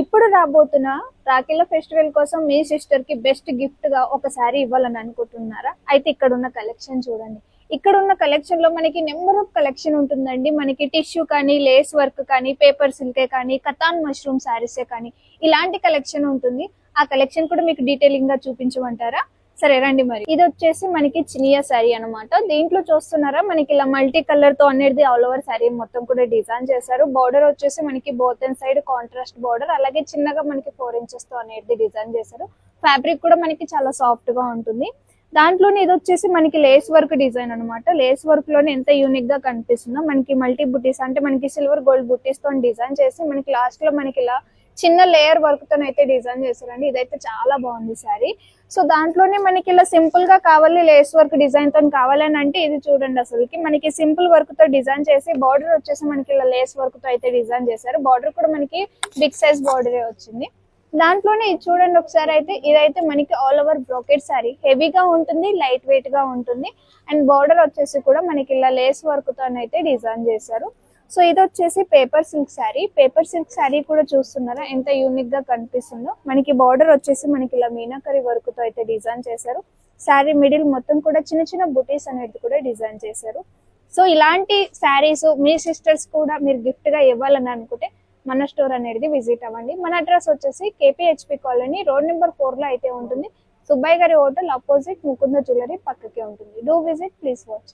ఇప్పుడు రాబోతున్న రాఖీల ఫెస్టివల్ కోసం మీ సిస్టర్ కి బెస్ట్ గిఫ్ట్ గా ఒక శారీ ఇవ్వాలని అనుకుంటున్నారా? అయితే ఇక్కడ ఉన్న కలెక్షన్ చూడండి. ఇక్కడ ఉన్న కలెక్షన్ లో మనకి నెంబర్ ఆఫ్ కలెక్షన్ ఉంటుందండి. మనకి టిష్యూ కానీ, లేస్ వర్క్ కానీ, పేపర్ సిల్కే కానీ, కతాన్ మష్రూమ్ శారీసే కానీ ఇలాంటి కలెక్షన్ ఉంటుంది. ఆ కలెక్షన్ కూడా మీకు డీటెయిలింగ్ గా చూపించమంటారా? సరే రండి. మరి ఇది వచ్చేసి మనకి చినియా శారీ అనమాట. దీంట్లో చూస్తున్నారా మనకి ఇలా మల్టీ కలర్ తో అనేది ఆల్ ఓవర్ శారీ మొత్తం కూడా డిజైన్ చేశారు. బార్డర్ వచ్చేసి మనకి both and side contrast border, అలాగే చిన్నగా మనకి 4 ఇంచెస్ తో అనేది డిజైన్ చేశారు. ఫ్యాబ్రిక్ కూడా మనకి చాలా సాఫ్ట్ గా ఉంటుంది. దాంట్లోనే ఇది వచ్చేసి మనకి లేస్ వర్క్ డిజైన్ అనమాట. లేస్ వర్క్ లోనే ఎంత యూనిక్ గా కనిపిస్తుందో మనకి మల్టీ బుట్టీస్ అంటే మనకి సిల్వర్ గోల్డ్ బుట్టీస్ తో డిజైన్ చేసి మనకి లాస్ట్ లో మనకి ఇలా చిన్న లేయర్ వర్క్ తో అయితే డిజైన్ చేశారండి. ఇదైతే చాలా బాగుంది శారీ. సో దాంట్లోనే మనకి ఇలా సింపుల్ గా కావాలి, లేస్ వర్క్ డిజైన్ తో కావాలని అంటే ఇది చూడండి. అసలుకి మనకి సింపుల్ వర్క్ తో డిజైన్ చేసి బార్డర్ వచ్చేసి మనకి ఇలా లేస్ వర్క్ తో అయితే డిజైన్ చేశారు. బార్డర్ కూడా మనకి బిగ్ సైజ్ బార్డరే వచ్చింది. దాంట్లోనే ఇది చూడండి ఒకసారి. అయితే ఇదైతే మనకి ఆల్ ఓవర్ బ్రోకెట్ శారీ, హెవీగా ఉంటుంది, లైట్ వెయిట్ గా ఉంటుంది. అండ్ బార్డర్ వచ్చేసి కూడా మనకి ఇలా లేస్ వర్క్ తో అయితే డిజైన్ చేశారు. సో ఇది వచ్చేసి paper silk sari. Paper silk sari కూడా చూస్తున్నారా ఎంత యూనిక్ గా కనిపిస్తుందో. మనకి బార్డర్ వచ్చేసి మనకి ఇలా మీనాకరి వర్క్ తో అయితే డిజైన్ చేశారు. శారీ మిడిల్ మొత్తం కూడా చిన్న చిన్న బుటీస్ అనేది కూడా డిజైన్ చేశారు. సో ఇలాంటి శారీస్ మీ సిస్టర్స్ కూడా మీరు గిఫ్ట్ గా ఇవ్వాలని అనుకుంటే మన స్టోర్ అనేది విజిట్ అవ్వండి. మన అడ్రస్ వచ్చేసి కేపీహెచ్పి కాలనీ రోడ్ నెంబర్ 4 లో అయితే ఉంటుంది. సుబ్బయ్య గారి హోటల్ అపోజిట్ ముకుంద జ్యువెలరీ పక్కకే ఉంటుంది. Do visit, please watch.